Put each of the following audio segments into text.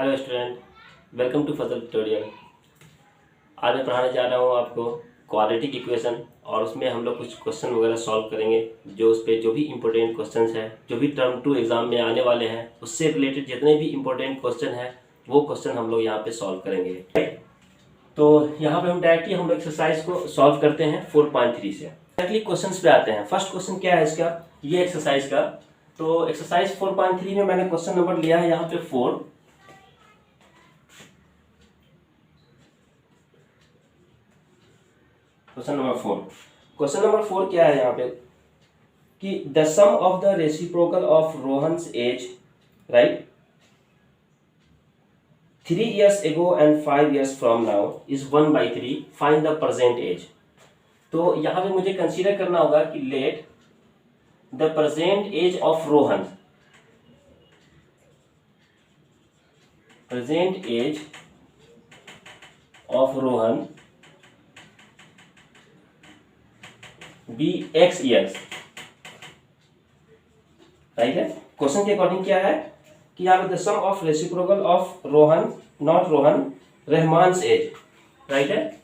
Hello student, welcome to Fazal tutorial. आज मैं पढ़ाने जा रहा हूँ आपको क्वाड्रेटिक इक्वेशन और उसमें हम लोग कुछ क्वेश्चन वगैरह सॉल्व करेंगे। जो उस पर जो भी इम्पोर्टेंट क्वेश्चन हैं, जो भी टर्म 2 एग्ज़ाम में आने वाले हैं, उससे रिलेटेड जितने भी इम्पोर्टेंट क्वेश्चन हैं वो क्वेश्चन हम लोग यहाँ पे सॉल्व करेंगे। तो यहाँ पे हम डायरेक्टली हम लोग एक्सरसाइज को सॉल्व करते हैं 4.3 से। डायरेक्टली क्वेश्चन पे आते हैं। फर्स्ट क्वेश्चन क्या है इसका, ये एक्सरसाइज का। तो एक्सरसाइज 4.3 में मैंने क्वेश्चन नंबर लिया है यहाँ पे 4। क्वेश्चन नंबर 4 क्या है यहाँ पे कि the sum of the reciprocal of Rohan's age, right, 3 years ago and 5 years from now is 1/3, find the present age. तो यहाँ पे मुझे कंसीडर करना होगा कि let the present age of Rohan, present age of Rohan be x years, right है। Question के according क्या है कि यहाँ पे the sum of reciprocal of Rohan, not Rohan, Rahman's age, right है,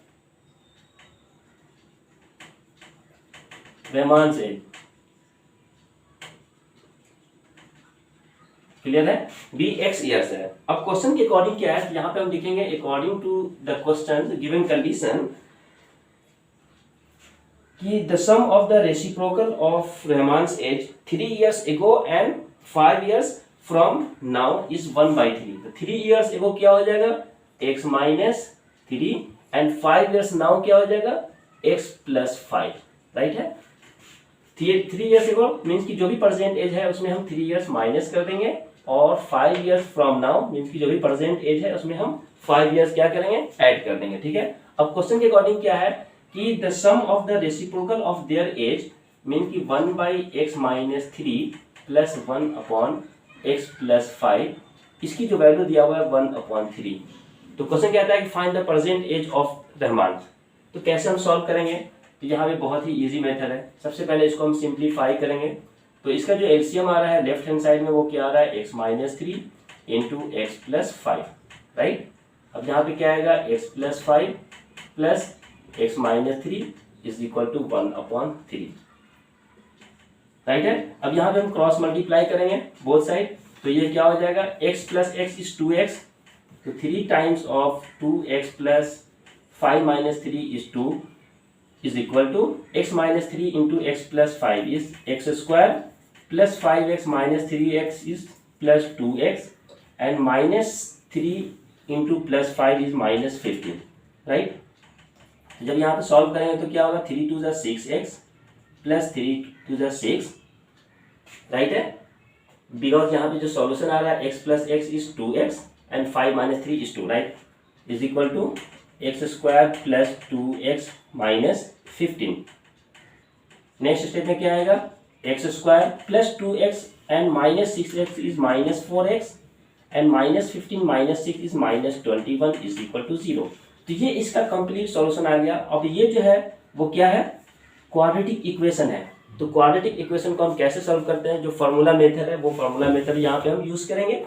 रहमान्स एज, क्लियर है, बी x years है। अब क्वेश्चन के अकॉर्डिंग क्या है, यहाँ पे हम लिखेंगे according to the question given condition कि the sum of the reciprocal of Rahman's age 3 years ago and 5 years from now is 1/3। तो 3 years ago क्या हो जाएगा, x minus 3 and 5 years now क्या हो जाएगा, x plus 5, राइट है। 3 years ago मीन्स कि जो भी प्रेजेंट एज है उसमें हम 3 years माइनस कर देंगे, और 5 years from now मीन्स कि जो भी प्रेजेंट एज है उसमें हम 5 years क्या करेंगे, ऐड कर देंगे, ठीक है। अब क्वेश्चन के अकॉर्डिंग क्या है कि the sum of the reciprocal of their age mean कि 1/x minus 3 plus 1/x plus 5, इसकी जो वैल्यू दिया हुआ है 1/3। तो क्वेश्चन कहता है कि find the present age of Rahman. तो कैसे हम सॉल्व करेंगे, तो यहाँ पे बहुत ही इजी मेथड है। सबसे पहले इसको हम सिंप्लीफाई करेंगे। तो इसका जो एलसीएम आ रहा है लेफ्ट हैंड साइड में वो क्या आ रहा है, x minus 3 into x plus 5, right. अब यहाँ पे क्या आएगा, x plus 5 plus x minus 3 is equal to 1/3, right है। अब यहाँ पे हम क्रॉस मल्टीप्लाई करेंगे बोथ साइड, तो ये क्या हो जाएगा, x plus x is 2x, तो 3 times of 2x plus 5 minus 3 is 2 is equal to x minus 3 into x plus 5 is x square plus 5x minus 3x is plus 2x and minus 3 into plus 5 is minus 15, right. जब यहाँ पे solve करेंगे तो क्या होगा, 3 2 6x plus 3 2 6, right है। Because यहाँ पे जो सॉल्यूशन आ रहा है x plus x is 2x and 5 minus 3 is 2, right, is equal to x square plus 2x minus 15। Next step में क्या आएगा, x square plus 2x and minus 6x is minus 4x and minus 15 minus 6 is minus 21 is equal to 0। तो ये इसका complete solution आ गया। अब ये जो है वो क्या है, क्वाड्रेटिक इक्वेशन है। तो क्वाड्रेटिक इक्वेशन को हम कैसे सॉल्व करते हैं, जो फार्मूला मेथड है वो फार्मूला मेथड यहाँ पे हम यूज करेंगे।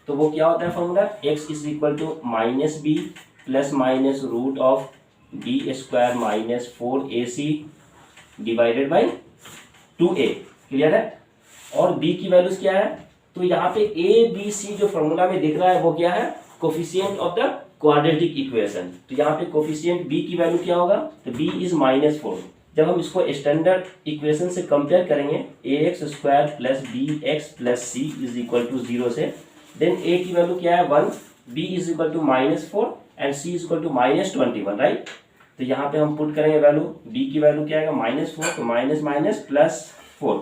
तो वो क्या होता है formula, x is equal to minus B plus minus root of B square minus 4ac divided by 2a, clear है। और b की वैल्यूज क्या है, तो यहाँ पे a b c जो फार्मूला में दिख रहा है वो क्या है, coefficient of the quadratic equation. तो यहाँ पे कोफिशिएंट b की वैल्यू क्या होगा, तो b इज -4। जब हम इसको स्टैंडर्ड इक्वेशन से कंपेयर करेंगे ax square plus bx plus c is equal to 0 से, देन a की वैल्यू क्या है 1, b is equal to -4 and c is equal to -21, right. तो यहाँ पे हम पुट करेंगे वैल्यू, b की वैल्यू क्या आएगा -4, तो minus minus plus 4,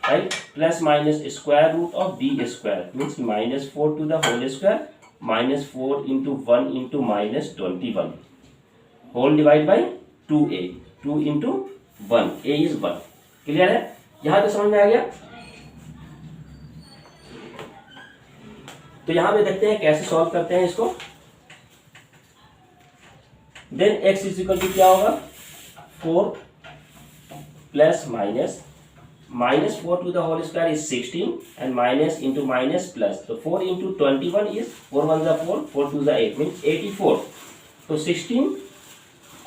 right, plus minus square root of b square means -4 to the whole square -4 into 1 into -21 whole divide by 2a, 2 into 1, a is 1, clear है। यहाँ पे समझ में आ गया। तो यहाँ पे देखते हैं कैसे सॉल्व करते हैं इसको। Then x is equal to क्या होगा, 4 plus minus minus 4 to the whole square is 16 and minus into minus plus. So 4 into 21 is 4 1 is 4, 4 2 is 8 means 84. तो 16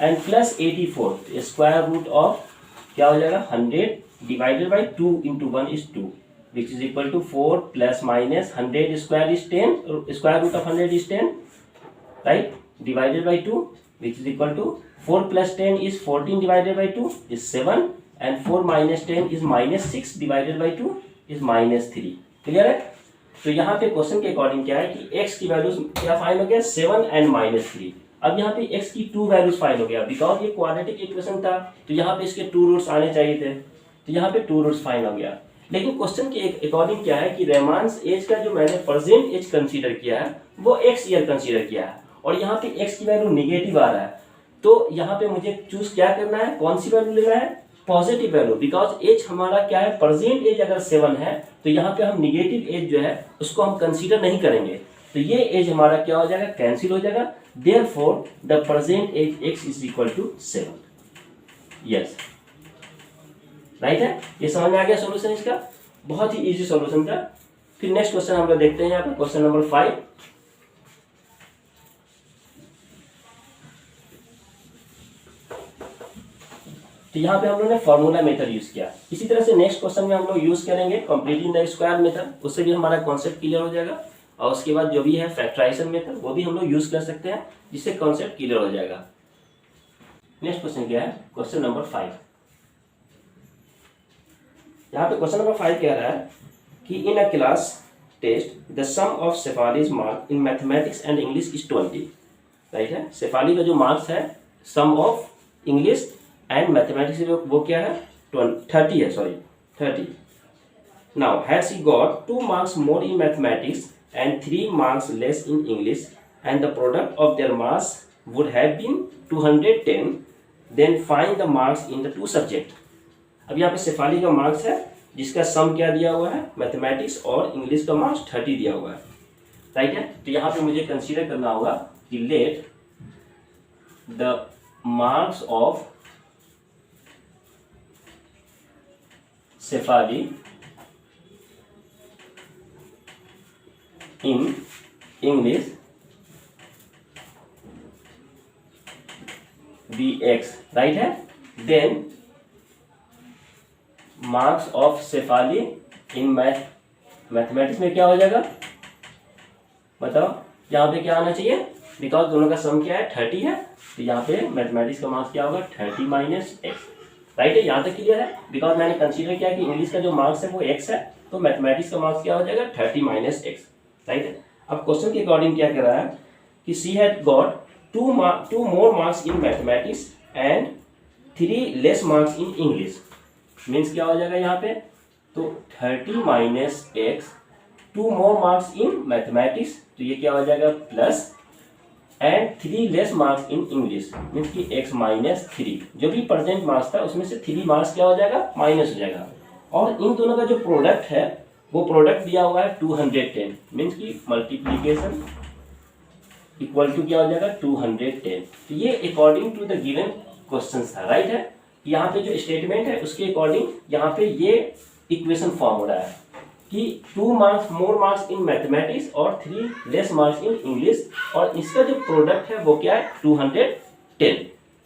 and plus 84 square root of क्या हो जाएगा 100 divided by 2 into 1 is 2 which is equal to 4 plus minus 100 square is 10, square root of 100 is 10, right, divided by 2 which is equal to 4 plus 10 is 14 divided by 2 is 7 and 4 minus 10 is minus 6 divided by 2 is minus 3. Clear है? तो यहाँ पे question के according क्या है कि x की values क्या फाइंड हो गया 7 एंड माइनस 3. अब यहाँ पे x की 2 वैल्यूज फाइंड हो गया बिकॉज ये क्वाड्रेटिक इक्वेशन था तो यहाँ पे इसके 2 रूट्स आने चाहिए थे तो यहाँ पे 2 रूट्स फाइंड हो गया. लेकिन क्वेश्चन के अकॉर्डिंग क्या है कि रहमान्स एज का जो मैंने प्रेजेंट एज कंसीडर किया है वो x ईयर कंसीडर किया है और यहाँ पे x की वैल्यू निगेटिव आ रहा है तो यहाँ पे मुझे चूज क्या करना है, कौन सी वैल्यू लेना है, पॉजिटिव वैल्यू. बिकॉज एज हमारा क्या है, प्रेजेंट एज अगर 7 है तो यहाँ पे हम निगेटिव एज जो है उसको हम कंसीडर नहीं करेंगे तो ये एज हमारा क्या हो जाएगा, कैंसिल हो जाएगा. Therefore the present age x is equal to 7. Yes, right है. ये समझ में आ गया सॉल्यूशन इसका. बहुत ही इजी सॉल्यूशन था. फिर नेक्स्ट क्वेश्चन हम लोग देखते हैं यहाँ पे क्वेश्चन नंबर 5. तो यहाँ पे हम लोग ने फॉर्मूला मेथड यूज किया. इसी तरह से नेक्स्ट क्वेश्चन में हम लोग यूज करेंगे कंप्लीटिंग द स्क्वायर मेथड. उससे भी हमारा कॉन्सेप्ट क्लियर हो जाएगा और उसके बाद जो भी है फैक्टराइजेशन मेथड वो भी हम लोग यूज कर सकते हैं जिससे कॉन्सेप्ट क्लियर हो जाएगा. नेक्स्ट क्वेश्चन क्या है, क्वेश्चन नंबर 5. यहाँ पे क्वेश्चन नंबर 5 कह रहा है कि in a class test the sum of Shefali's mark in mathematics and English is 20. Right है. शेफाली का जो मार्क्स है sum of English and mathematics वो क्या है 30 है, sorry 30. Now has she got 2 marks more in mathematics and 3 marks less in English and the product of their marks would have been 210, then find the marks in the 2 subject. अब यहाँ पे शेफाली का marks है जिसका सम क्या दिया हुआ है, मैथमेटिक्स और इंग्लिश का मार्क्स 30 दिया हुआ है. राइट है. तो यहाँ पे मुझे कंसीडर करना होगा कि let the marks of Shefali in English be x. Right है. Then marks of Shefali in mathematics में क्या हो जाएगा, बताओ. यहाँ पे क्या आना चाहिए, बिकॉज दोनों का सम क्या है 30 है तो यहाँ पे मैथमेटिक्स का मार्क्स क्या होगा 30 माइनस एक्स. राइट है. यहाँ तक क्लियर है. बिकॉज मैंने कंसीडर किया कि इंग्लिश का जो मार्क्स है वो x है तो मैथमेटिक्स का मार्क्स क्या हो जाएगा 30 माइनस एक्स. राइट है. अब क्वेश्चन के अकॉर्डिंग क्या कर रहा है कि she had got 2 more marks in mathematics and 3 less marks in English. Means क्या हो जाएगा यहाँ पे, तो 30 minus x 2 more marks in mathematics तो ये क्या हो जाएगा plus and 3 less marks in English means कि x माइनस 3. जो भी प्रेजेंट मार्क्स था उसमें से 3 मार्क्स क्या हो जाएगा, माइनस हो जाएगा. और इन दोनों का जो प्रोडक्ट है वो प्रोडक्ट दिया हुआ है 210 मीन्स कि मल्टीप्लीकेशन इक्वल टू क्या हो जाएगा 210. तो ये according to the given question था. राइट है. यहाँ पे जो स्टेटमेंट है उसके अकॉर्डिंग यहाँ पे ये इक्वेशन फॉर्म हो रहा है कि 2 marks more marks in mathematics और 3 less marks in English और इसका जो प्रोडक्ट है वो क्या है 210.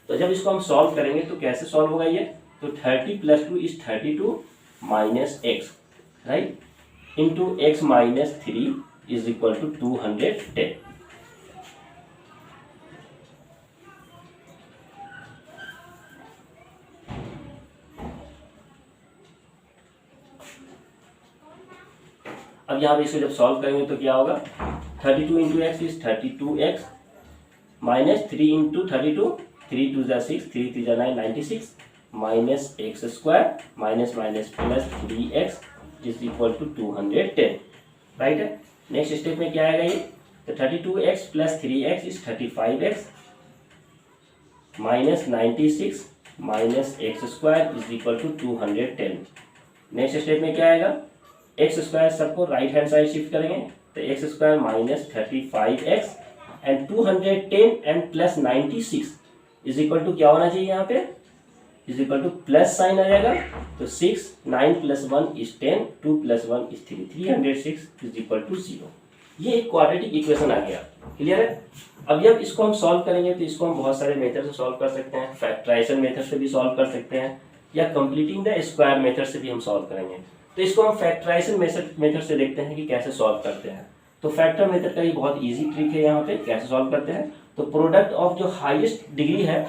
तो जब इसको हम सॉल्व करेंगे तो कैसे सॉल्व होगा ये, तो 30 + 2 is 32 minus x. Right. Into x minus 3 is equal to 210. अब यहाँ पे इसको जब सॉल्व करेंगे तो क्या होगा, 32 into x is 32x minus 3 into 32 3 2 = 6 3 3 = 9 96 minus x square minus minus plus 3x is equal to 210. Right है. नेक्स्ट स्टेप में क्या आएगा ये, तो 32x plus 3x is 35x minus 96 minus x square is equal to 210. Next step में क्या आएगा, x square सबको राइट हैंड साइड शिफ्ट करेंगे तो x square minus 35x and 210 and plus 96 is equal to क्या होना चाहिए यहाँ पे is equal two plus sign आ जाएगा, तो 6, 9 + 1 = 10, 2 + 1 = 3, 306 इज इक्वल टू 0। ये एक क्वाड्रेटिक इक्वेशन आ गया। क्लियर है? अब जब इसको हम सॉल्व करेंगे तो इसको हम बहुत सारे मेथड से सॉल्व कर सकते हैं। फैक्टराइजेशन मेथड से भी सॉल्व कर सकते हैं, या कंप्लीटिंग द स्क्वायर मेथड से भी हम सॉल्व करेंगे। तो इसको हम फैक्टराइजेशन मेथड से देखते हैं कि कैसे सॉल्व करते हैं। तो फैक्टर मेथड का ये बहुत ईजी ट्रिक है। यहाँ पे कैसे सॉल्व करते हैं, तो प्रोडक्ट ऑफ जो हाईएस्ट डिग्री है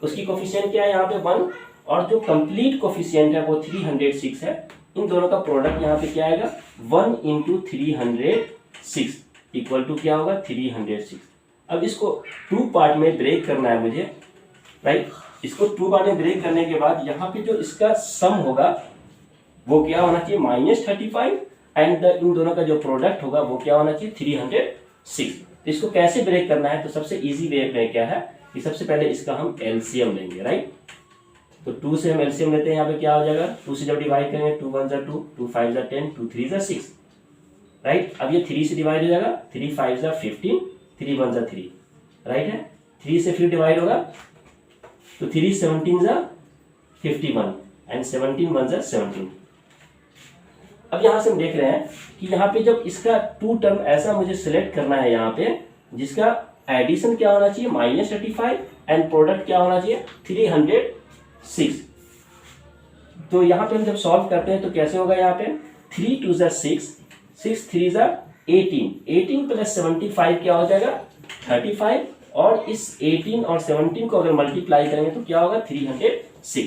उसकी कोफिशिएंट क्या है यहाँ पे 1, और जो कंप्लीट कोफिशिएंट है वो 306 है। इन दोनों का प्रोडक्ट यहाँ पे क्या आएगा, 1 × 306 इक्वल टू क्या होगा, 306। अब इसको 2 पार्ट में ब्रेक करना है मुझे, राइट। इसको 2 पार्ट में ब्रेक करने के बाद यहाँ पे जो इसका सम होगा वो क्या होना चाहिए, -35, एंड इन दोनों का जो प्रोडक्ट होगा वो क्या होना चाहिए, 306। तो इसको कैसे ब्रेक करना है, तो सबसे इजी वे में क्या है कि सबसे पहले इसका हम एलसीएम लेंगे, राइट। तो 2 से हम एलसीएम लेते हैं, यहाँ पे क्या हो जाएगा, 2 से जब डिवाइड करेंगे 2 × 1 = 2, 2 × 5 = 10, 2 × 3 = 6, राइट। अब ये 3 से डिवाइड हो जाएगा, 3 × 5 = 15, 3 × 1 = 3, राइट है। 3 से फिर डिवाइड होगा तो 3 × 17 = 51, एंड 17 × 1 = 17। अब यहाँ से हम देख रहे हैं कि यहाँ पे जब इसका 2 टर्म ऐसा मुझे सिलेक्ट करना है यहाँ पे, जिसका एडिशन क्या होना चाहिए, -35, एंड प्रोडक्ट क्या होना चाहिए, 306। तो यहाँ पे हम जब सॉल्व करते हैं तो कैसे होगा, यहाँ पे 3 × 2 = 6, 6 × 3 = 18, 18 + 75 क्या हो जाएगा, 35, और इस 18 और 17 को अगर मल्टीप्लाई करेंगे तो क्या होगा, 306।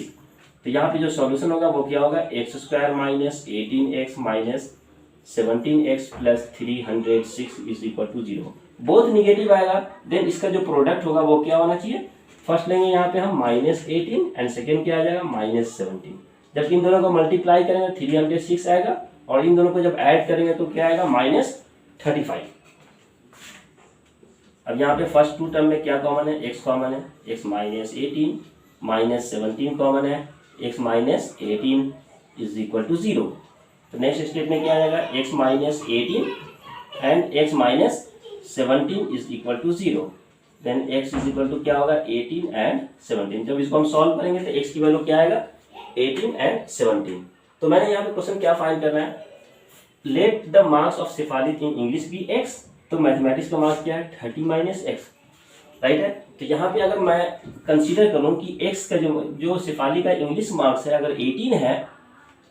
तो यहाँ पे जो सॉल्यूशन होगा वो क्या होगा, x² - 18x - 17x + 306 is equal to 0। Both negative आएगा, देन इसका जो प्रोडक्ट होगा वो क्या होना चाहिए, फर्स्ट लेंगे यहाँ पे हम -18, एंड सेकेंड क्या आ जाएगा, -17। जब इन दोनों को मल्टीप्लाई करेंगे 306 आएगा, और इन दोनों को जब ऐड करेंगे तो क्या आएगा, -35। अब यहाँ पे फर्स्ट 2 टर्म में क्या कॉमन है, x कॉमन है, x -18 - 17 कॉमन है, x - 18 इज इक्वल टू 0। तो नेक्स्ट स्टेप में क्या आ जाएगा, x - 18 and x - 17 is equal to 0। Then x is equal to क्या होगा, 18 एंड 17। जब इसको हम सॉल्व करेंगे तो x की वैल्यू क्या आएगा, 18 एंड 17। तो मैंने यहाँ पे क्वेश्चन क्या फाइंड करना है, let the marks of Shefali in English be x। तो मैथमेटिक्स का मार्क्स क्या है, 30 - x, राइट है। तो यहाँ पे अगर मैं कंसीडर करूँ कि x का जो सिफाली का इंग्लिश मार्क्स है अगर 18 है,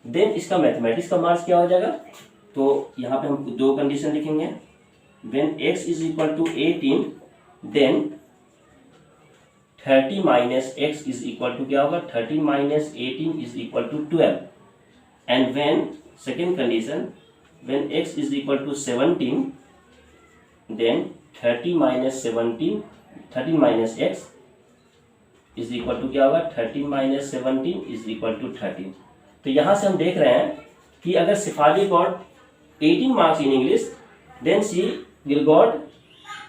देन इसका मैथमेटिक्स का मार्क्स क्या हो जाएगा। तो यहाँ पे हम 2 कंडीशन लिखेंगे, when x is equal to 18 then 30 - x is equal to क्या होगा, 30 - 18 is equal to 12, and when second condition, when x is equal to 17 then 30 - 17 13 - x is equal to क्या होगा, 13 - 17 इज इक्वल टू 13। तो यहाँ से हम देख रहे हैं कि अगर Shefali got 18 marks in English, then she will got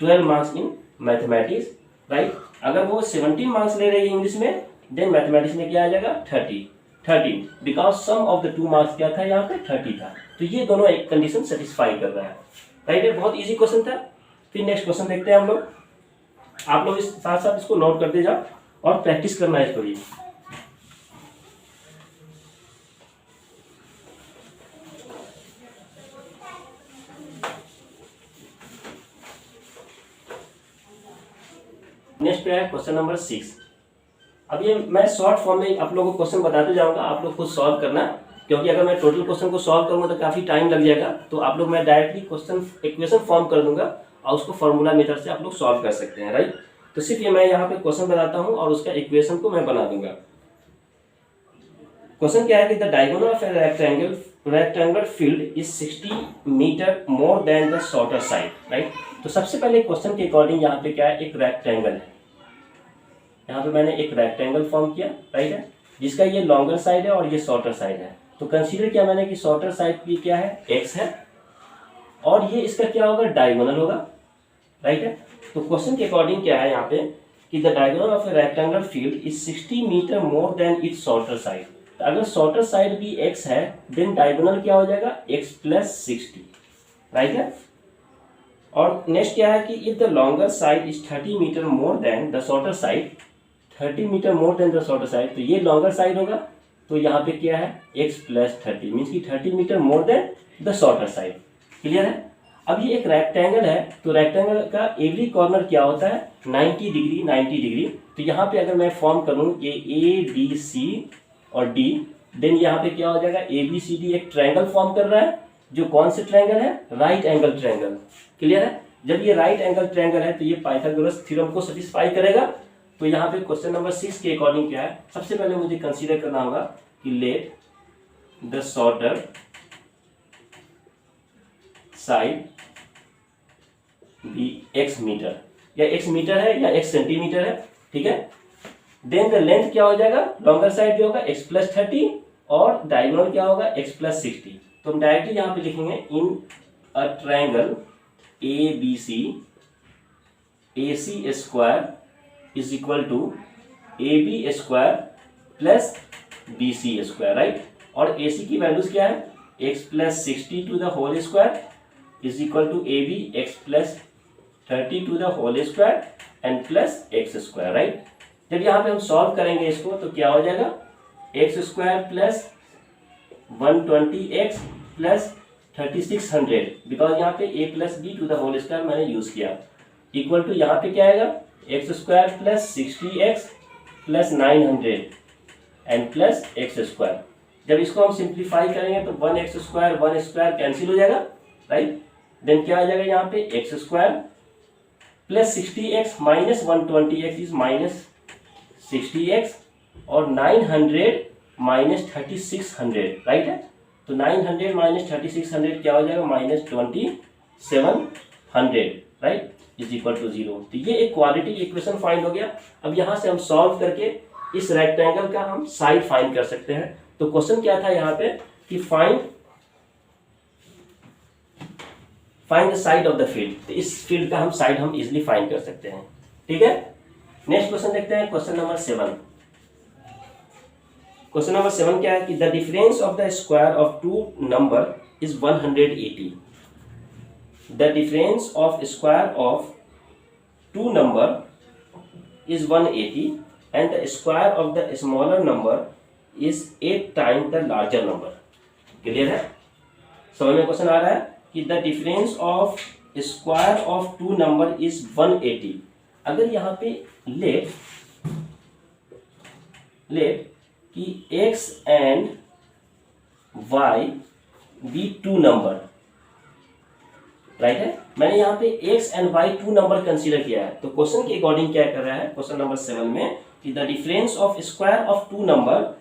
12 marks in mathematics, right. अगर वो 17 मार्क्स ले रही है इंग्लिश में, देन मैथमेटिक्स में क्या आ जाएगा, 13, because sum of the 2 marks क्या था, यहाँ पे 30 था। तो ये दोनों एक कंडीशन सेटिस्फाई कर रहा है, राइट है। बहुत ईजी क्वेश्चन था। फिर नेक्स्ट क्वेश्चन देखते हैं हम लोग। आप लोग इस साथ साथ इसको नोट करते जाओ और प्रैक्टिस करना है इसको भी। नेक्स्ट पे है क्वेश्चन नंबर 6। अब ये मैं शॉर्ट फॉर्म में आप लोगों को क्वेश्चन बताते जाऊंगा, आप लोग खुद सॉल्व करना, क्योंकि अगर मैं टोटल क्वेश्चन को सॉल्व करूंगा तो काफी टाइम लग जाएगा। तो आप लोग मैं डायरेक्टली क्वेश्चन इक्वेशन फॉर्म कर दूंगा और उसको फॉर्मूला मेथड से आप लोग सॉल्व कर सकते हैं, राइट। तो सिर्फ ये मैं यहाँ पे क्वेश्चन बताता हूँ और उसका इक्वेशन को मैं बना दूंगा। क्वेश्चन क्या है कि the diagonal of a rectangular field is 60 metre more than the shorter side, right. तो सबसे पहले क्वेश्चन के अकॉर्डिंग यहाँ पे क्या है, एक रेक्टेंगल है। यहाँ पे मैंने एक रेक्टेंगल फॉर्म किया, राइट है, जिसका ये लॉन्गर साइड है और ये शॉर्टर साइड है। तो कंसीडर किया मैंने कि शॉर्टर साइड की क्या है, x है, और ये इसका क्या होगा, डायगोनल होगा, राइट है। तो क्वेश्चन के अकॉर्डिंग क्या है यहाँ पे कि the diagonal of a rectangular field is 60 metre more than its shorter side. तो अगर शॉर्टर साइड भी x है, देन डायगोनल क्या हो जाएगा, x + 60, राइट है। और नेक्स्ट क्या है कि if the longer side is 30 metre more than the shorter side, 30 metre more than the shorter side, तो ये लॉन्गर साइड होगा, तो यहाँ पे क्या है x प्लस 30 मीन्स कि 30 metre more than the shorter side. Clear है। अब ये एक रेक्टेंगल है, तो रेक्टेंगल का एवरी कॉर्नर क्या होता है 90 डिग्री 90 डिग्री। तो यहाँ पे अगर मैं फॉर्म करूँ ये ए बी सी और डी, देन यहाँ पे क्या हो जाएगा ए बी सी डी एक ट्रायंगल फॉर्म कर रहा है, जो कौन से ट्रायंगल है राइट एंगल ट्रायंगल। क्लियर है। जब ये राइट एंगल ट्रायंगल है तो ये पाइथागोरस थ्योरम को सेटिस्फाई करेगा। तो यहाँ पे क्वेश्चन नंबर 6 के अकॉर्डिंग क्या है, सबसे पहले मुझे कंसीडर करना होगा कि let the shorter side be x metre, या x मीटर है या x सेंटीमीटर है, ठीक है। देन द लेंथ क्या हो जाएगा, लॉन्गर साइड जो होगा x प्लस 30 और डायगोनल क्या होगा x प्लस 60। तो हम डायरेक्टली यहाँ पे लिखेंगे in a triangle A B C A C square is equal to A B square plus B C square, right. और ए सी की वैल्यूज क्या है x plus 60 to the whole square is equal to A B x plus 30 to the whole square and plus x square, right. जब यहाँ पे हम solve करेंगे इसको तो क्या हो जाएगा x square plus 120x plus 3600, because यहाँ पे a plus b to the whole square मैंने यूज किया, इक्वल टू यहाँ पे क्या आएगा x square plus 60x plus 900 and plus x square. जब इसको हम सिंप्लीफाई करेंगे तो 1x स्क्वायर कैंसिल हो जाएगा, राइट। देन क्या आ जाएगा यहाँ पे x square plus 60x minus 120x is minus 60x और 900 माइनस 3600, राइट है। तो 900 माइनस 3600 क्या हो जाएगा minus 2700, right, is equal to 0। तो ये एक क्वाड्रेटिक इक्वेशन फाइंड हो गया। अब यहाँ से हम सॉल्व करके इस रेक्टेंगल का हम साइड फाइंड कर सकते हैं। तो क्वेश्चन क्या था यहाँ पे कि find the side of the field, तो इस फील्ड का हम साइड हम इजिली फाइंड कर सकते हैं, ठीक है। नेक्स्ट क्वेश्चन देखते हैं, क्वेश्चन नंबर 7। क्वेश्चन नंबर 7 क्या है कि the difference of the square of two number is 180। The difference of square of two number is 180 and the square of the smaller number is 8 time the larger number. Clear है, समझ में question आ रहा है कि the difference of square of two number is 180। अगर यहाँ पे लेट कि x and y be two number, right है। मैंने यहाँ पे x and y two number consider किया है। तो क्वेश्चन के अकॉर्डिंग क्या कर रहा है क्वेश्चन नंबर 7 में कि the difference of square of two number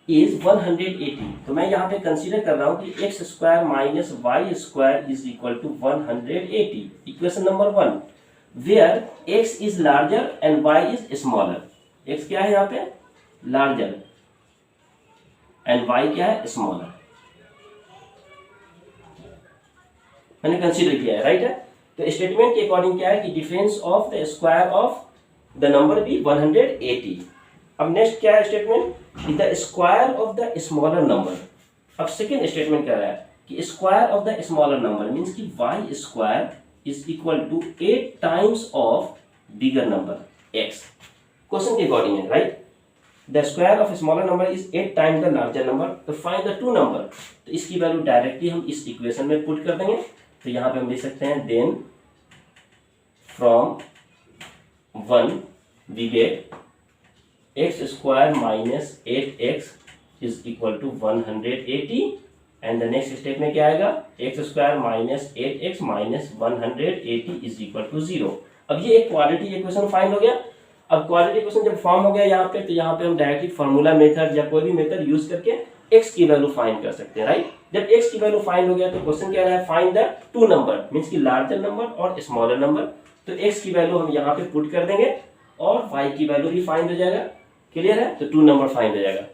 is 180। तो मैं यहाँ पे कंसीडर कर रहा हूँ कि x square minus y square is equal to 180, equation number 1, where x is larger and y is smaller. x क्या है यहाँ पे लार्जर एंड y क्या है स्मॉलर, मैंने कंसीडर किया है, राइट है। तो स्टेटमेंट के अकॉर्डिंग क्या है कि difference of the square of the number भी 180। अब नेक्स्ट क्या है statement, the square of the smaller number. अब सेकेंड स्टेटमेंट क्या है कि square of the smaller number means कि y square is equal to 8 times of bigger number x। Question के अकॉर्डिंग है, right. The square of smaller number is 8 times the larger number, तो find the two number. तो इसकी value directly हम इस equation में put कर देंगे। तो यहाँ पे हम लिख सकते हैं then from 1 we get x square minus 8x is equal to 180 and the next step में क्या आएगा x square minus 8x minus 180 is equal to 0। अब ये एक क्वाड्रेटिक इक्वेशन फाइंड हो गया। अब क्वाड्रेटिक इक्वेशन जब फॉर्म हो गया यहाँ पे, तो यहाँ पे हम डायरेक्टली फार्मूला मेथड या कोई भी मेथड यूज करके x की वैल्यू फाइंड कर सकते हैं, राइट। जब x की वैल्यू फाइंड हो गया तो क्वेश्चन क्या है find the two number means की लार्जर नंबर और स्मॉलर नंबर। तो x की वैल्यू हम यहाँ पे पुट कर देंगे और y की वैल्यू भी फाइंड हो जाएगा। क्लियर है, तो टू नंबर फाइंड हो जाएगा।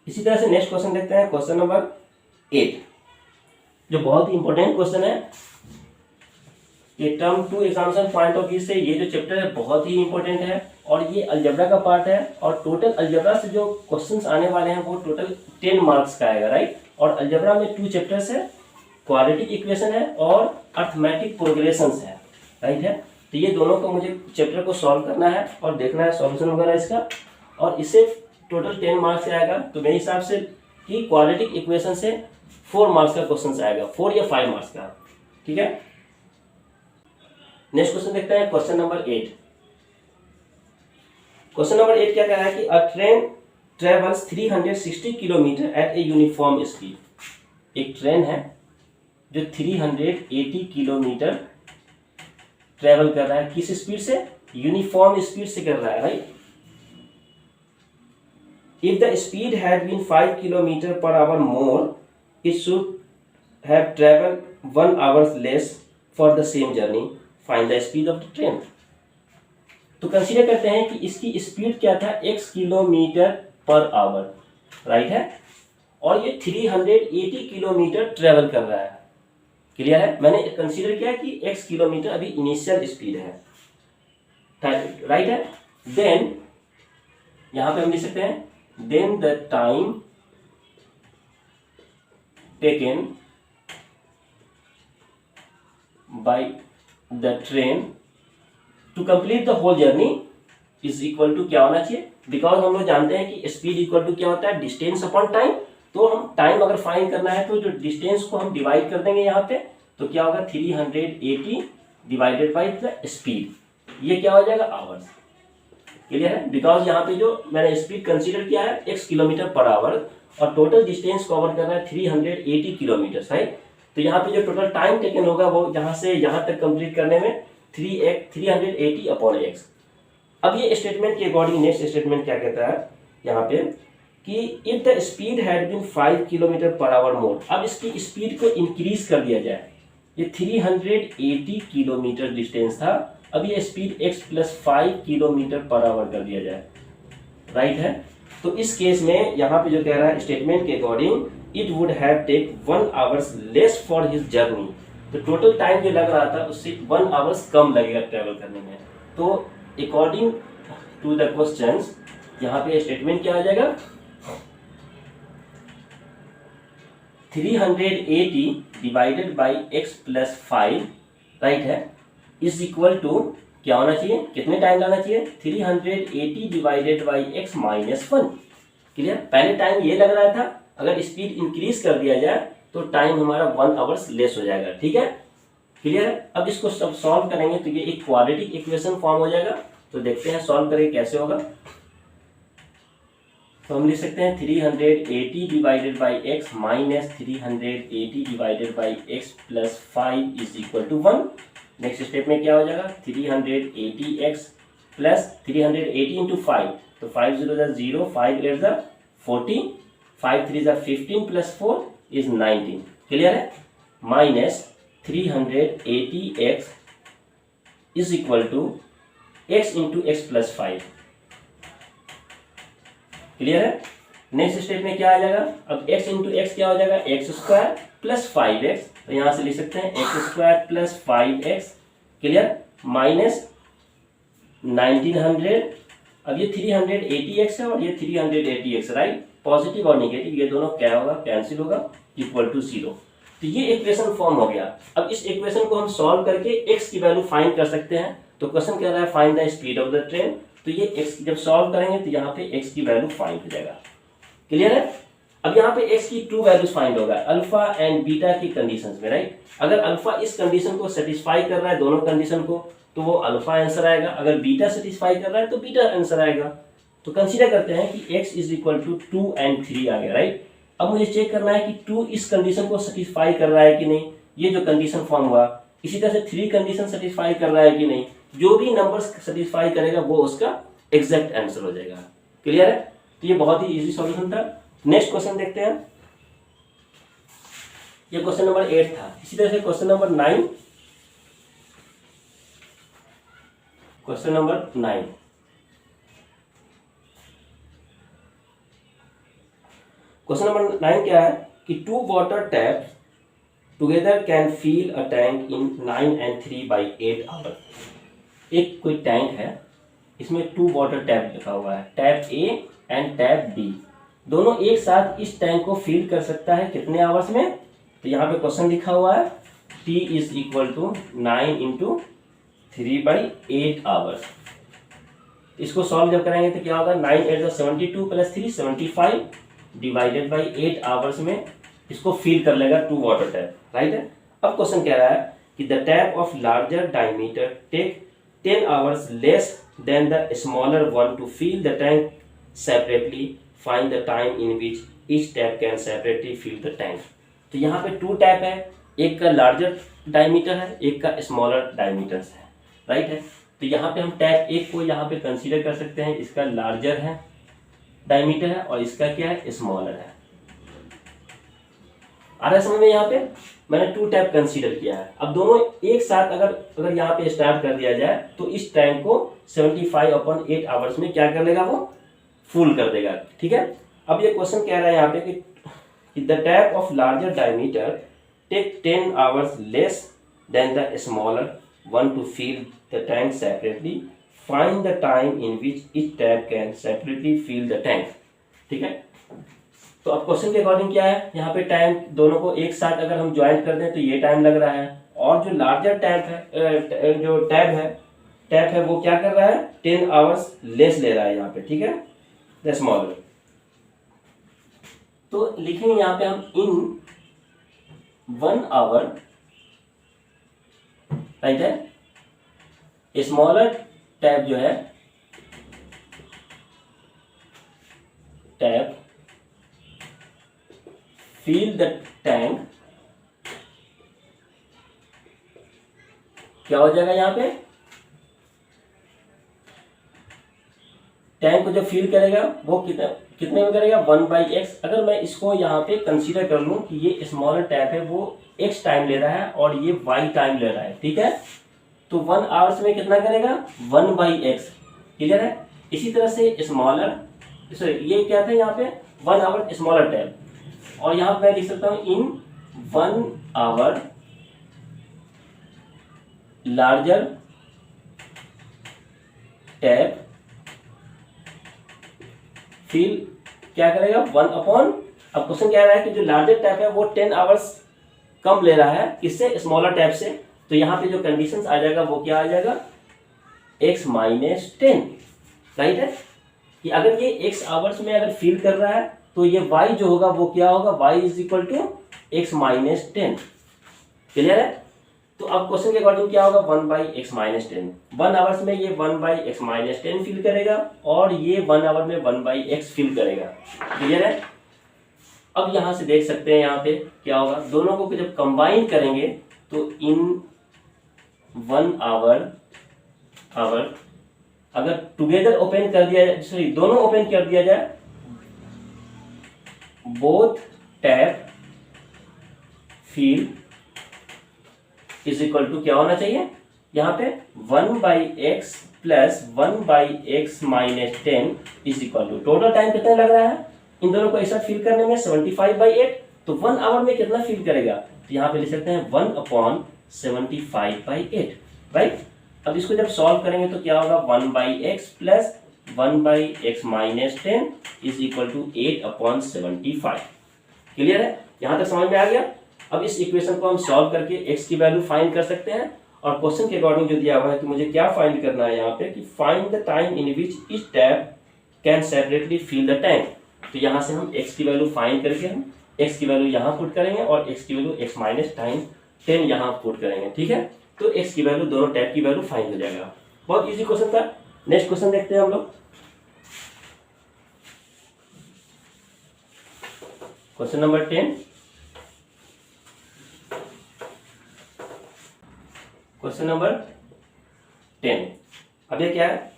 इसी तरह से नेक्स्ट क्वेश्चन देखते हैं, क्वेश्चन नंबर 8, जो बहुत ही इंपॉर्टेंट क्वेश्चन है। ये term 2 examination point of view से ये जो चैप्टर है बहुत ही इंपॉर्टेंट है और ये अलजेब्रा का पार्ट है और टोटल अलजेब्रा से जो क्वेश्चंस आने वाले हैं वो टोटल 10 मार्क्स का आएगा, राइट। और अलजेब्रा में 2 चैप्टर्स है, क्वाड्रेटिक इक्वेशन है और अर्थमेटिक प्रोग्रेशंस है, राइट है। तो ये दोनों को मुझे चैप्टर को सॉल्व करना है और देखना है सॉल्यूशन वगैरह इसका, और इससे टोटल 10 मार्क्स से आएगा। तो मेरे हिसाब से कि क्वाड्रेटिक इक्वेशन से 4 मार्क्स का क्वेश्चन आएगा, 4 या 5 मार्क्स का। ठीक है, नेक्स्ट क्वेश्चन देखते हैं, क्वेश्चन नंबर 8। क्वेश्चन नंबर 8 क्या कह रहा है कि a train travels 360 kilometre at a uniform speed. एक ट्रेन है जो 380 किलोमीटर ट्रेवल कर रहा है, किस स्पीड से? यूनिफॉर्म स्पीड से कर रहा है, राइट। If the speed had been 5 kilometre per hour more, it should have travel 1 hour less for the same journey, find the speed of the train. तो कंसीडर करते हैं कि इसकी स्पीड क्या था, x kilometre per hour, right है, और ये 380 किलोमीटर ट्रेवल कर रहा है। क्लियर है, मैंने कंसीडर किया कि x किलोमीटर अभी इनिशियल स्पीड है, राइट है। देन यहां पे हम लिख सकते हैं then the time taken by the train to complete the whole journey is equal to क्या होना चाहिए, बिकॉज हम लोग जानते हैं कि स्पीड इक्वल टू क्या होता है, डिस्टेंस अपॉन टाइम। तो हम टाइम अगर फाइंड करना है तो जो डिस्टेंस को हम डिवाइड कर देंगे यहाँ पे, तो क्या होगा 380 डिवाइडेड बाई द स्पीड, ये क्या हो जाएगा, आवर्स। क्लियर है, बिकॉज यहाँ पे जो मैंने स्पीड कंसीडर किया है x किलोमीटर पर आवर और टोटल डिस्टेंस कवर कर रहा है 380 किलोमीटर, राइट। तो यहाँ पे जो टोटल टाइम टेकन होगा वो यहाँ से यहाँ तक कंप्लीट करने में 380 अपॉन x। अब ये स्टेटमेंट के अकॉर्डिंग नेक्स्ट स्टेटमेंट क्या कहता है यहाँ पे कि if the speed had been 5 kilometre per hour more, अब इसकी स्पीड को इंक्रीज कर दिया जाए। ये 380 किलोमीटर डिस्टेंस था, अब ये speed x plus 5 kilometre per our कर दिया जाए, राइट है। तो इस केस में यहाँ पे जो कह रहा है स्टेटमेंट के according it would have take 1 hours less for his journey. तो टोटल टाइम जो लग रहा था उससे 1 आवर्स कम लगेगा ट्रेवल करने में। तो अकॉर्डिंग टू द क्वेश्चंस यहाँ पे स्टेटमेंट क्या आ जाएगा, 380 divided by x plus 5, right है, इज इक्वल टू क्या होना चाहिए, कितने टाइम लाना चाहिए, 380 divided by x minus 1। Clear, पहले टाइम ये लग रहा था, अगर स्पीड इंक्रीज कर दिया जाए तो टाइम हमारा 1 आवर्स लेस हो जाएगा। ठीक है, क्लियर है। अब इसको सब सॉल्व करेंगे तो ये एक क्वाड्रेटिक इक्वेशन फॉर्म हो जाएगा। तो देखते हैं सॉल्व करेंगे कैसे होगा। तो हम लिख सकते हैं 380 divided by x minus 380 divided by x plus 5 is equal to 1। Next step में क्या हो जाएगा, 380x प्लस 380 इंटू 5, तो 5 0 0, 5 8 40, 5 3 15 प्लस 4 इज 19। क्लियर है, minus 380x is equal to x into x plus 5। Clear है। नेक्स्ट स्टेप में क्या आ जाएगा, अब x इंटू एक्स क्या हो जाएगा, एक्स स्क्वायर प्लस 5x, तो यहां से लिख सकते हैं x square plus 5x। Clear, minus 1900, अब ये 380x है और ये 380x, राइट। पॉजिटिव और नेगेटिव ये दोनों क्या होगा, कैंसिल होगा, इक्वल टू 0। तो ये इक्वेशन फॉर्म हो गया। अब इस इक्वेशन को हम सॉल्व करके x की वैल्यू फाइंड कर सकते हैं। तो क्वेश्चन कह रहा है find the speed of the train, तो ये x जब सॉल्व करेंगे तो यहाँ पे x की वैल्यू फाइंड हो जाएगा। क्लियर है। अब यहाँ पे x की 2 वैल्यूज फाइंड होगा, अल्फा एंड बीटा की कंडीशंस में, राइट। अगर अल्फा इस कंडीशन को सेटिस्फाई कर रहा है, दोनों कंडीशन को, तो वो अल्फा आंसर आएगा। अगर बीटा सेटिस्फाई कर रहा है तो बीटा आंसर आएगा। तो कंसीडर करते हैं कि x is equal to 2 and 3 आ गया, राइट। अब मुझे चेक करना है कि 2 इस कंडीशन को सेटिस्फाई कर रहा है कि नहीं, ये जो कंडीशन फॉर्म हुआ। इसी तरह से 3 कंडीशन सेटिस्फाई कर रहा है कि नहीं, जो भी नंबर सेटिस्फाई करेगा वो उसका एग्जैक्ट आंसर हो जाएगा। क्लियर है। तो ये बहुत ही इजी सॉल्यूशन था। नेक्स्ट क्वेश्चन देखते हैं, ये क्वेश्चन नंबर 8 था। इसी तरह से question number 9, question number 9, question number 9 क्या है कि 2 water taps together can fill a tank in 9 and 3 by 8 hours. एक कोई टैंक है, इसमें 2 वाटर टैप लिखा हुआ है, tap A and tap B, दोनों एक साथ इस टैंक को फिल कर सकता है कितने आवर्स में। तो यहाँ पे क्वेश्चन लिखा हुआ है T is equal to 9 into 3/8 hours. इसको सॉल्व जब कराएंगे तो क्या होगा, 9 8 72 + 3 75 डिवाइडेड बाई 8 आवर्स में इसको फिल कर लेगा 2 वाटर टैप, राइट है। अब क्वेश्चन कह रहा है कि the tap of larger diameter take 10 hours less than the smaller one to fill the tank separately, find the time in which each tap can separately fill the tank. तो यहाँ पे 2 tap है, एक का लार्जर डायमीटर है, एक का smaller diameter है, राइट है। तो यहाँ पे हम टैप एक को यहाँ पे कंसीडर कर सकते हैं, इसका लार्जर है डायमीटर है और इसका क्या है, स्मॉलर है। आ रहा है समझ में, यहाँ पे मैंने 2 टैप कंसीडर किया है। अब दोनों एक साथ अगर यहाँ पे स्टार्ट कर दिया जाए तो इस टैंक को 75/8 आवर्स में क्या कर लेगा, वो फुल कर देगा, ठीक है। अब ये क्वेश्चन कह रहा है यहाँ पे कि the tap of larger diameter take 10 hours less than the smaller one to fill the tank separately, find the time in which each tap can separately fill the tank, ठीक है। तो अब क्वेश्चन के अकॉर्डिंग क्या है, यहाँ पे time दोनों को एक साथ अगर हम ज्वाइन कर दें तो ये टाइम लग रहा है, और जो लार्जर टैप है, जो टैप है वो क्या कर रहा है, 10 आवर्स लेस ले रहा है यहाँ पे, ठीक है, द स्मॉलर। तो लिखेंगे यहाँ पे हम इन 1 आवर, राइट है। स्मॉलर टैप जो है, टैप fill the tank, क्या हो जाएगा यहाँ पे, टैंक को जो फिल करेगा वो कितने में करेगा, 1/x। अगर मैं इसको यहाँ पे कंसीडर कर लूँ कि ये स्मॉलर टैप है वो x टाइम ले रहा है और ये y टाइम ले रहा है, ठीक है, तो 1 आवर्स में कितना करेगा, 1/x, क्लियर है। इसी तरह से स्मॉलर, सॉरी ये क्या था यहाँ पे, 1 आवर स्मॉलर टैप, और यहां पर मैं लिख सकता हूं इन 1 आवर लार्जर टैप फिल क्या करेगा, 1/। अब क्वेश्चन क्या रहा है कि जो लार्जर टैप है वो 10 आवर्स कम ले रहा है किससे, स्मॉलर टैप से। तो यहाँ पे जो कंडीशंस आ जाएगा वो क्या आ जाएगा, x - 10, राइट है। कि अगर ये x आवर्स में अगर फिल कर रहा है तो ये y जो होगा वो क्या होगा, y = x - 10, क्लियर है। तो अब क्वेश्चन के अकॉर्डिंग क्या होगा, 1/x - 10, 1 आवर्स में ये 1/x - 10 फिल करेगा और ये 1 आवर में 1/x फिल करेगा, क्लियर है। अब यहां से देख सकते हैं यहाँ पे क्या होगा, दोनों को जब कंबाइन करेंगे तो इन 1 आवर अगर टुगेदर ओपन कर दिया जाए, सॉरी दोनों ओपन कर दिया जाए, बोथ टैप फिल = क्या होना चाहिए यहाँ पे, 1/x + 1/x - 10 = टोटल टाइम कितना लग रहा है इन दोनों को एक साथ फिल करने में, 75/8। तो 1 आवर में कितना फिल करेगा, तो यहाँ पे लिख सकते हैं 1/75/8, राइट। अब इसको जब सॉल्व करेंगे तो क्या होगा, 1/x + 1/x - 10 = 8/75, क्लियर है। यहां तक समझ में आ गया। अब इस इक्वेशन को हम सॉल्व करके x की वैल्यू फाइंड कर सकते हैं, और क्वेश्चन के अकॉर्डिंग जो दिया हुआ है कि मुझे क्या फाइंड करना है यहाँ पे, कि find the time in which each tap can separately fill the tank. तो यहाँ से हम x की वैल्यू फाइंड करके हम x की वैल्यू यहाँ पुट करेंगे और x की वैल्यू x - 10 यहाँ पुट करेंगे, ठीक है। तो x की वैल्यू, दोनों टैप की वैल्यू फाइंड हो जाएगा। बहुत इजी क्वेश्चन था। नेक्स्ट क्वेश्चन देखते हैं हम लोग। Question number 10, question number 10। अब ये क्या है,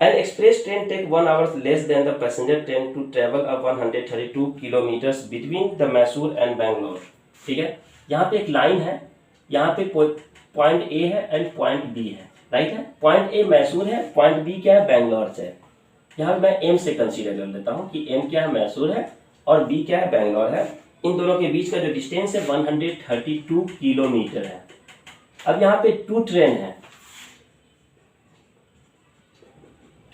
An express train take 1 hour less than the passenger train to travel up 132 kilometers between the Mysore and Bangalore, ठीक है। यहाँ पे एक लाइन है, यहाँ पे पॉइंट A है एंड पॉइंट B है, राइट है। पॉइंट A मैसूर है, पॉइंट B क्या है, बैंगलोर से। यहाँ मैं M से कंसीडर कर लेता हूँ कि M क्या है, मैसूर है, और B क्या है, बैंगलोर है। इन दोनों के बीच का जो डिस्टेंस है 132 किलोमीटर है। अब यहाँ पे 2 ट्रेन है,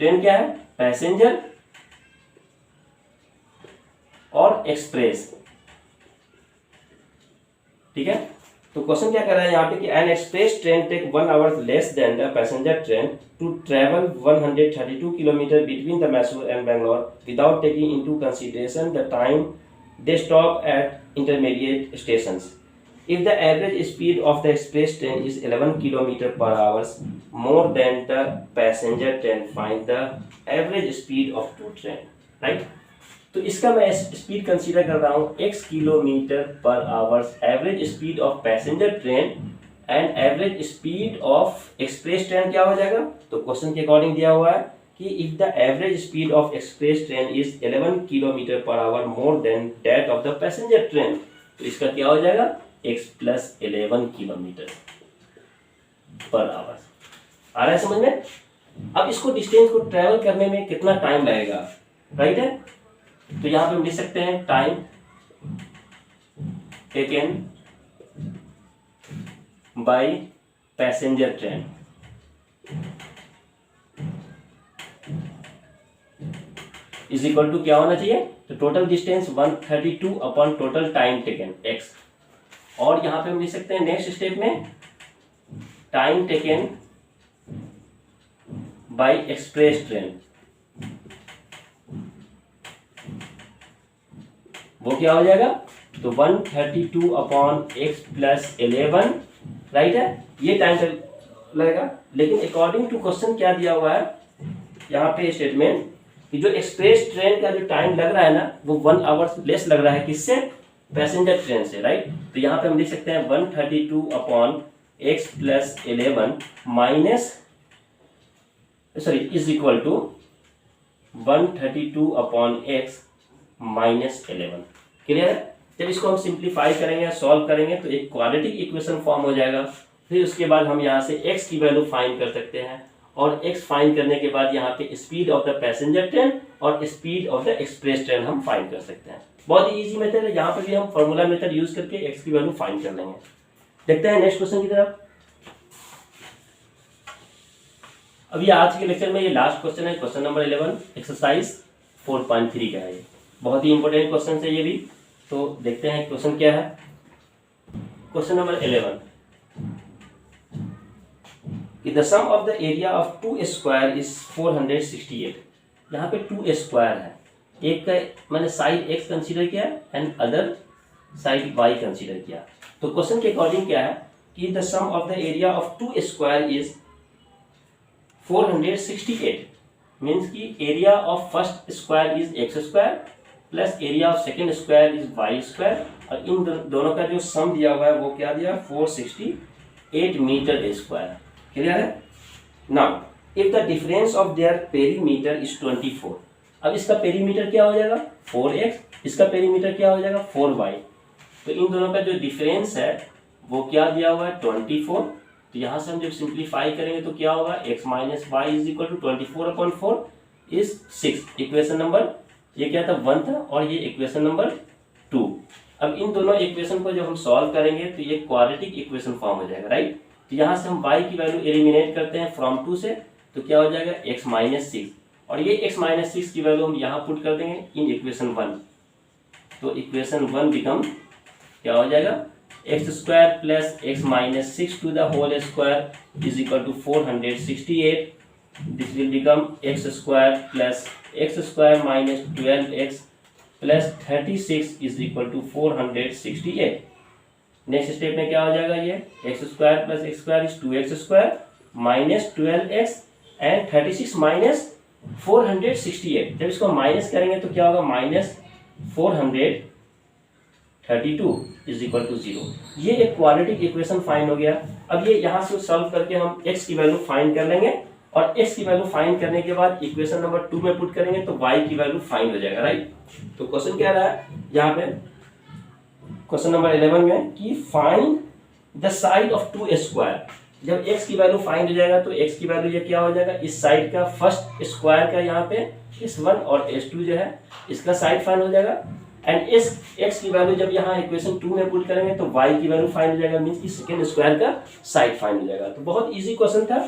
ट्रेन क्या है, पैसेंजर और एक्सप्रेस, ठीक है। तो क्वेश्चन क्या कर रहा है यहाँ पे कि an express train take 1 hour less than the passenger train to travel 132 kilometre between the Mysore and Bangalore without taking into consideration the time they stop at intermediate stations. If the average speed of the express train is 11 km per hour more than the passenger train, find the average speed of two train. Right? तो इसका मैं speed consider कर रहा हूँ x kilometre पर hours average speed of passenger train and average speed of express train क्या हो जाएगा. तो क्वेश्चन के अकॉर्डिंग दिया हुआ है कि if the average speed of express train is 11 kilometre per hour more then that of the passenger train, तो इसका क्या हो जाएगा x plus 11 kilometre per hour. आ रहा है समझ में. अब इसको डिस्टेंस को ट्रेवल करने में कितना टाइम लगेगा, राइट है. तो यहां पे हम लिख सकते हैं time taken by passenger train is equal to क्या होना चाहिए. तो total distance 132 upon total time taken x. और यहां पे हम लिख सकते हैं नेक्स्ट स्टेप में time taken by express train, वो क्या हो जाएगा. तो 132 अपॉन x प्लस 11, राइट है. ये टाइम लगेगा. लेकिन अकॉर्डिंग टू क्वेश्चन क्या दिया हुआ है यहाँ पे स्टेटमेंट कि जो एक्सप्रेस ट्रेन का जो टाइम लग रहा है ना वो 1 आवर लेस लग रहा है किससे, पैसेंजर ट्रेन से, राइट. तो यहाँ पे हम लिख सकते हैं 132 upon x plus 11 minus is equal to 132 upon x minus 11. Clear है. जब इसको हम सिंप्लीफाई करेंगे सॉल्व करेंगे तो एक क्वाड्रेटिक इक्वेशन फॉर्म हो जाएगा. फिर उसके बाद हम यहाँ से x की वैल्यू फाइंड कर सकते हैं और x फाइंड करने के बाद यहाँ पे speed of the passenger train और speed of the express train हम फाइंड कर सकते हैं. बहुत ही इजी मेथड है. यहाँ पे भी हम फॉर्मूला मेथड यूज करके x की वैल्यू फाइंड कर लेंगे. देखते हैं नेक्स्ट क्वेश्चन की तरफ. अभी आज के लेक्चर में ये लास्ट क्वेश्चन है, क्वेश्चन नंबर 11 एक्सरसाइज 4.3 का है. ये बहुत ही इंपॉर्टेंट क्वेश्चन है ये भी. तो देखते हैं क्वेश्चन क्या है. क्वेश्चन नंबर 11 कि the sum of the area of 2 square is 468. यहाँ पे 2 स्क्वायर है. एक का मैंने साइड x कंसीडर किया and other side y consider किया. तो क्वेश्चन के अकॉर्डिंग क्या है कि the sum of the area of 2 square is 468. Means की area of first square is x square plus area of second square is y square. और इन दोनों का जो सम दिया हुआ है वो क्या दिया 468 मीटर स्क्वायर. क्लियर है. Now if the difference of their perimeter is 24. अब इसका पेरीमीटर क्या हो जाएगा 4x, इसका पेरीमीटर क्या हो जाएगा 4y. तो इन दोनों का जो डिफरेंस है वो क्या दिया हुआ है 24. तो यहाँ से हम जब सिंप्लीफाई करेंगे तो क्या होगा x minus y is equal to 24/4 is 6. Equation number ये क्या था 1 था और ये इक्वेशन नंबर 2. अब इन दोनों इक्वेशन को जब हम सॉल्व करेंगे तो ये क्वाड्रेटिक इक्वेशन फॉर्म हो जाएगा, राइट. तो यहाँ से हम y की वैल्यू एलिमिनेट करते हैं फ्रॉम 2 से. तो क्या हो जाएगा x माइनस 6 और ये x माइनस 6 की वैल्यू हम यहाँ पुट कर देंगे इन इक्वेशन 1. तो इक्वेशन 1 बिकम क्या हो जाएगा x square plus x minus 6 to the whole square is equal to 468. This will become x square plus x square minus 12x plus 36 is equal to 468. Next step में क्या हो जाएगा ये x square plus x square is 2x square minus 12x and 36 minus 468. जब इसको minus करेंगे तो क्या होगा माइनस 432 इज इक्वल टू 0. ये एक क्वाड्रेटिक इक्वेशन फाइंड हो गया. अब ये यहाँ से सॉल्व करके हम x की वैल्यू फाइंड कर लेंगे और x की वैल्यू फाइंड करने के बाद इक्वेशन नंबर 2 में पुट करेंगे तो y की वैल्यू फाइंड हो जाएगा, राइट. तो क्वेश्चन क्या रहा है यहाँ पे क्वेश्चन नंबर 11 में कि find the side of 2 square. जब x की वैल्यू फाइंड हो जाएगा तो x की वैल्यू ये क्या हो जाएगा इस साइड का फर्स्ट स्क्वायर का यहाँ पे s1 और s2 जो है इसका साइड फाइंड हो जाएगा. एंड इस x की वैल्यू जब यहाँ इक्वेशन 2 में पुट करेंगे तो y की वैल्यू फाइंड हो जाएगा मींस कि सेकंड स्क्वायर का साइड फाइंड हो जाएगा. तो बहुत इजी क्वेश्चन था,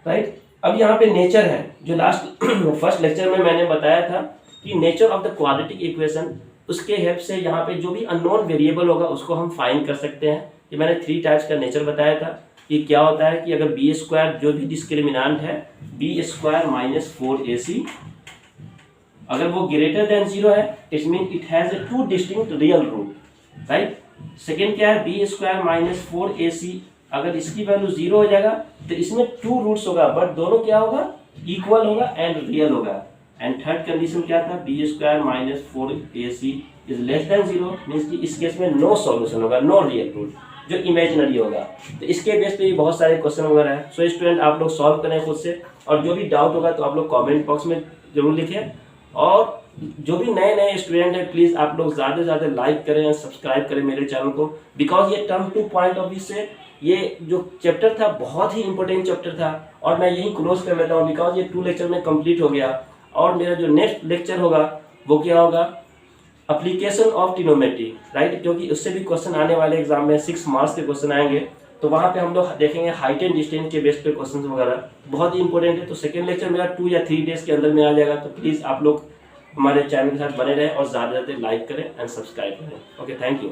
राइट. अब यहाँ पे नेचर है जो लास्ट फर्स्ट लेक्चर में मैंने बताया था कि nature of the quadratic equation. उसके हेल्प से यहाँ पे जो भी अननोन वेरिएबल होगा उसको हम फाइंड कर सकते हैं। कि मैंने 3 टाइप्स का नेचर बताया था कि क्या होता है कि अगर बी स्क्वायर जो भी डिस्क्रिमिनेंट है बी स्क्वायर माइनस 4ac अगर वो ग्रेटर देन 0 है it mean it has 2 distinct real root, right. Second क्या है बी स्क्वायर माइनस 4ac अगर इसकी वैल्यू 0 हो जाएगा तो इसमें 2 रूट्स होगा बट दोनों क्या होगा इक्वल होगा एंड रियल होगा। एंड थर्ड कंडीशन क्या था b square minus 4ac is less than 0 means कि इस केस में नो सॉल्यूशन होगा, नो रियल रूट, जो इमेजिनरी होगा। तो इसके बेस पे भी बहुत सारे क्वेश्चन वगैरह है। सो स्टूडेंट आप लोग सॉल्व करें खुद से और जो भी डाउट होगा तो आप लोग कमेंट बॉक्स में जरूर लिखें। और जो भी नए नए स्टूडेंट हैं प्लीज़ आप लोग ज़्यादा से ज़्यादा लाइक करें और सब्सक्राइब करें मेरे चैनल को, बिकॉज ये टर्म 2 पॉइंट ऑफ व्यू से ये जो चैप्टर था बहुत ही इंपॉर्टेंट चैप्टर था और मैं यही क्लोज कर लेता हूँ बिकॉज ये 2 लेक्चर में कंप्लीट हो गया। और मेरा जो नेक्स्ट लेक्चर होगा वो क्या होगा एप्लीकेशन ऑफ ट्रिग्नोमेट्री, राइट, क्योंकि उससे भी क्वेश्चन आने वाले एग्जाम में 6 मार्क्स के क्वेश्चन आएंगे तो वहाँ पे हम लोग देखेंगे हाइट एंड डिस्टेंस के बेस पे क्वेश्चन वगैरह बहुत ही इंपॉर्टेंट है। तो सेकेंड लेक्चर मेरा 2 या 3 डेज के अंदर में आ जाएगा। तो प्लीज़ आप लोग हमारे चैनल के साथ बने रहें और ज़्यादा से ज़्यादा लाइक करें एंड सब्सक्राइब करें। Okay, thank you.